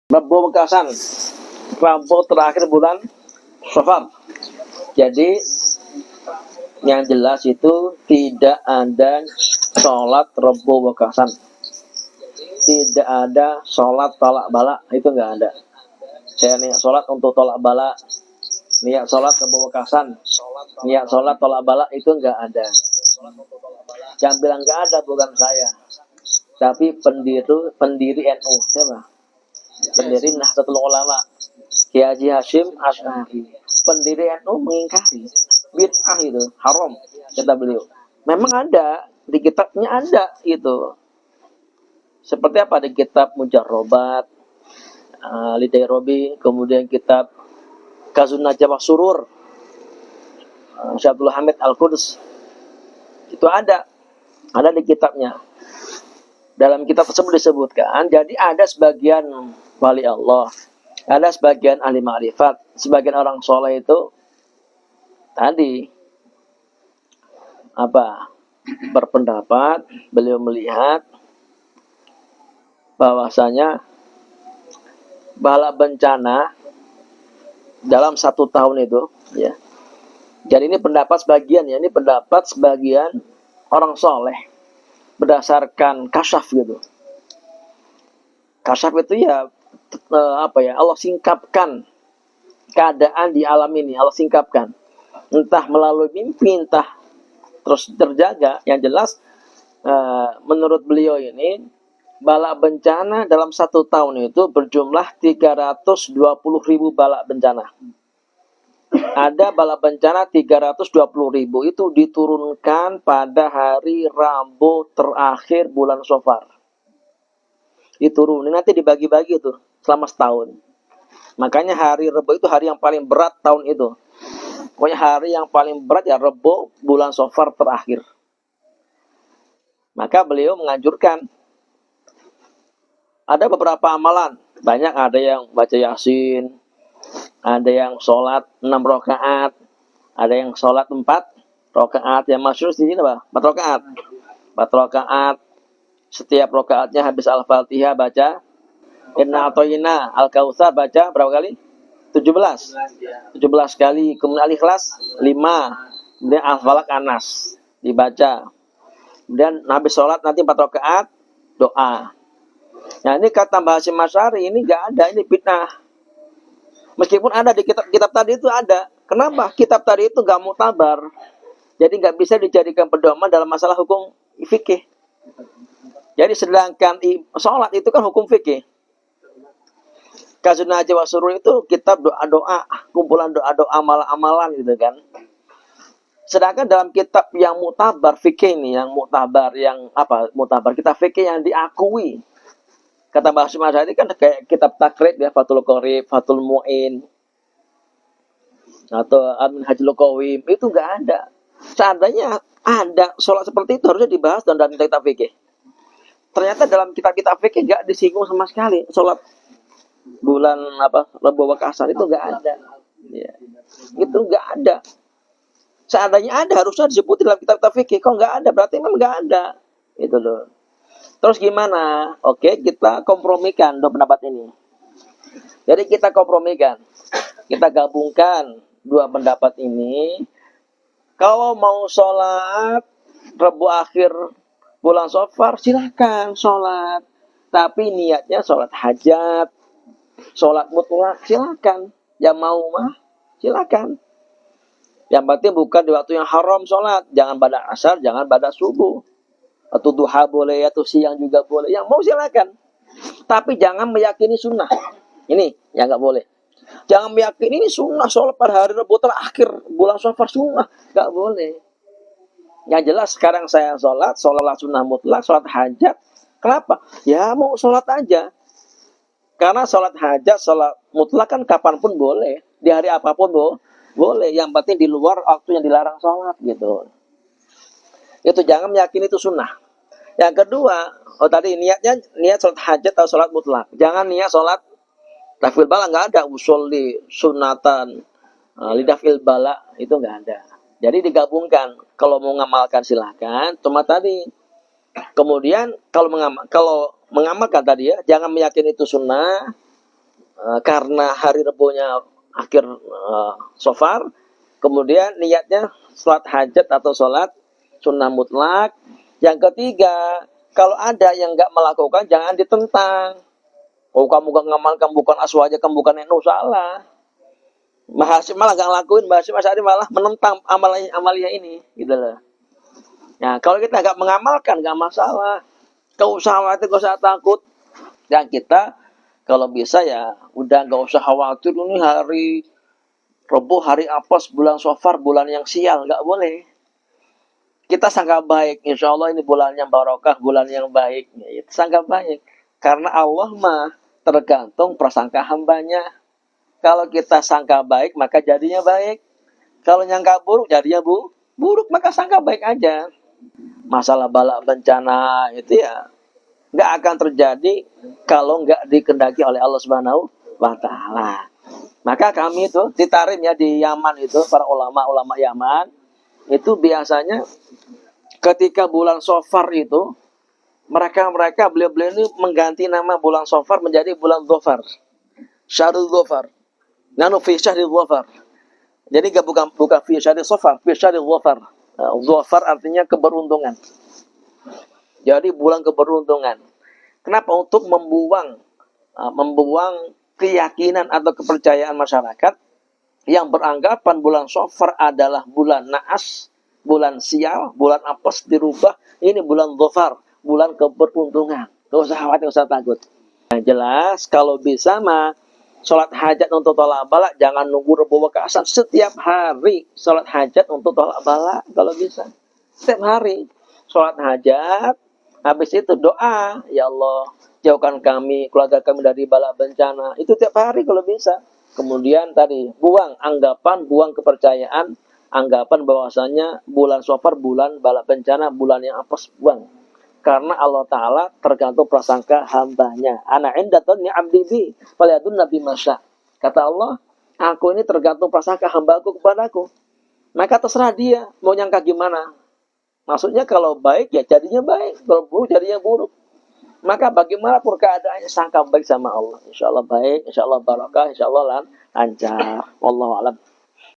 Rabu Bekasan, Rabu terakhir bulan Safar. Jadi yang jelas itu tidak ada sholat Rabu Bekasan, tidak ada sholat tolak bala, itu nggak ada. Saya niat sholat untuk tolak bala, niat sholat Rabu Bekasan, niat sholat tolak bala, itu nggak ada. Yang bilang nggak ada bukan saya, tapi pendiri NU. Siapa? Pendiri Nahdlatul Ulama, Kiai Haji Hashim Asy'ari. Pendiri NU mengingkari bid'ah itu haram, kata beliau. Memang ada di kitabnya, ada itu. Seperti apa di kitab Mujarrobat, Lidai Robi, kemudian kitab Kazun Najwa Surur, Syabdul Hamid Al-Quds. Itu ada di kitabnya. Dalam kitab tersebut disebutkan, jadi ada sebagian wali Allah, ada sebagian ahli ma'rifat, sebagian orang soleh itu tadi berpendapat, beliau melihat bahwasanya bala bencana dalam 1 tahun itu, ya. Jadi ini pendapat sebagian, ya, ini pendapat sebagian orang soleh berdasarkan kasyaf gitu. Kasyaf itu ya Allah singkapkan keadaan di alam ini, Allah singkapkan. Entah melalui mimpi, entah terus terjaga. Yang jelas menurut beliau ini bala bencana dalam 1 tahun itu berjumlah 320.000 bala bencana. Ada bala bencana 320.000 itu diturunkan pada hari Rabu terakhir bulan Safar. Diturunin, nanti dibagi-bagi itu selama setahun. Makanya hari Rabu itu hari yang paling berat tahun itu. Pokoknya hari yang paling berat ya Rabu bulan Safar terakhir. Maka beliau menganjurkan ada beberapa amalan. Banyak, ada yang baca Yasin, ada yang sholat 6 rakaat, ada yang sholat 4 rakaat. Yang masyhur di sini 4 rakaat. 4 rakaat. Setiap rakaatnya habis Al-Fatihah baca Inna Atoyina Al-Kautsar, baca berapa kali? 17 kali. Kemudian Al-Ikhlas 5. Kemudian Al-Falaq Anas dibaca. Kemudian habis sholat nanti 4 rakaat doa. Nah ini kata Mbah Hasyim Asy'ari, ini enggak ada, ini bid'ah. Meskipun ada di kitab tadi itu ada. Kenapa? Kitab tadi itu enggak muktabar. Jadi enggak bisa dijadikan pedoman dalam masalah hukum fikih. Jadi sedangkan sholat itu kan hukum fikih. Kazun Najwa Surur itu kitab doa-doa, kumpulan doa-doa amalan-amalan gitu kan. Sedangkan dalam kitab yang muktabar fikih ini, yang muktabar, kitab fikih yang diakui. Kata Mbah Hasyim Asy'ari kan kayak kitab takrib ya, Fathul Qorib, Fathul Mu'in, atau Al-Minhajul Qawim, itu enggak ada. Seandainya ada sholat seperti itu harusnya dibahas dalam kitab fikih. Ternyata dalam kitab-kitab fikih enggak disinggung sama sekali sholat bulan Rabu Bekasan, itu enggak ada. Ya. Itu enggak ada. Seandainya ada harusnya disebut dalam kitab-kitab fikih. Kok enggak ada? Berarti memang enggak ada. Itu loh. Terus gimana? Oke, kita kompromikan dua pendapat ini. Jadi kita kompromikan. Kita gabungkan dua pendapat ini. Kalau mau sholat Rabu akhir bulan Safar, silakan sholat. Tapi niatnya sholat hajat, sholat mutlak, silakan. Yang mau mah, silakan. Yang penting bukan di waktu yang haram sholat. Jangan pada asar, jangan pada subuh. Atau duha boleh, atau siang juga boleh. Yang mau silakan. Tapi jangan meyakini sunnah. Ini yang nggak boleh. Jangan meyakini ini sunnah sholat pada hari Rabu terakhir bulan Safar, sunnah. Nggak boleh. Yang jelas sekarang saya sholat sunnah mutlak, sholat hajat. Kenapa? Ya mau sholat aja. Karena sholat hajat, sholat mutlak kan kapanpun boleh. Di hari apapun boleh. Yang penting di luar waktu yang dilarang sholat gitu. Itu jangan meyakini itu sunnah. Yang kedua, tadi niat sholat hajat atau sholat mutlak. Jangan niat sholat dafil bala, nggak ada. Usolli sunatan lidafil bala, itu nggak ada. Jadi digabungkan. Kalau mau ngamalkan silahkan. Cuma tadi. Kemudian kalau mengamalkan tadi ya, jangan meyakini itu sunnah. karena hari Rebonya akhir Safar, kemudian niatnya sholat hajat atau sholat sunnah mutlak. Yang ketiga, kalau ada yang nggak melakukan, jangan ditentang. Oh, kamu gak ngamalkan, bukan aswaja, kamu bukan NU, salah. Mbah Hasyim malah gak ngelakuin, Mbah Hasyim Asy'ari malah menentang amalia ini, gitu loh. Nah, kalau kita gak mengamalkan, gak masalah. Gak usah khawatir, gak usah takut. Dan kita, kalau bisa ya, udah gak usah khawatir, ini hari Rebo, hari Apos, bulan Safar, bulan yang sial, gak boleh. Kita sangka baik, insya Allah ini bulan yang barokah, bulan yang baik. Ya, sangka baik. Karena Allah mah tergantung prasangka hambanya. Kalau kita sangka baik, maka jadinya baik. Kalau nyangka buruk, jadinya buruk. Maka sangka baik aja. Masalah bala bencana itu ya nggak akan terjadi kalau nggak dikendaki oleh Allah Subhanahu wa Ta'ala. Maka kami itu ditarim ya di Yaman itu, para ulama-ulama Yaman itu biasanya ketika bulan Safar itu mereka beliau-beliau ini mengganti nama bulan Safar menjadi bulan Dzafar. Syahrul Dzafar. Nanu fi syahril Dzafar. Jadi enggak bukan fi syahril Safar, fi syahril Dzafar. Dzafar artinya keberuntungan. Jadi bulan keberuntungan. Kenapa? Untuk membuang keyakinan atau kepercayaan masyarakat yang beranggapan bulan Safar adalah bulan naas, bulan sial, bulan apes dirubah. Ini bulan Dzafar, bulan keberuntungan. Gak usah khawatir, gak usah takut. Yang jelas kalau bisa mah sholat hajat untuk tolak bala jangan nunggu Rebo ke Asar. Setiap hari sholat hajat untuk tolak bala kalau bisa. Setiap hari sholat hajat. Habis itu doa, ya Allah jauhkan kami, keluarga kami dari bala bencana. Itu tiap hari kalau bisa. Kemudian tadi buang anggapan, buang kepercayaan, anggapan bahwasanya bulan Safar bulan bala bencana, bulan yang apes, buang. Karena Allah Ta'ala tergantung prasangka hambanya. Ana indatun ni abdi bi, faliyadun nabi masya. Kata Allah, aku ini tergantung prasangka hambaku kepadaku. Maka terserah dia, mau nyangka gimana. Maksudnya kalau baik ya jadinya baik, kalau buruk jadinya buruk. Maka bagaimanapun keadaannya sangka baik sama Allah. Insya Allah baik, insya Allah barakah, insya Allah lancar. Wallahu a'lam.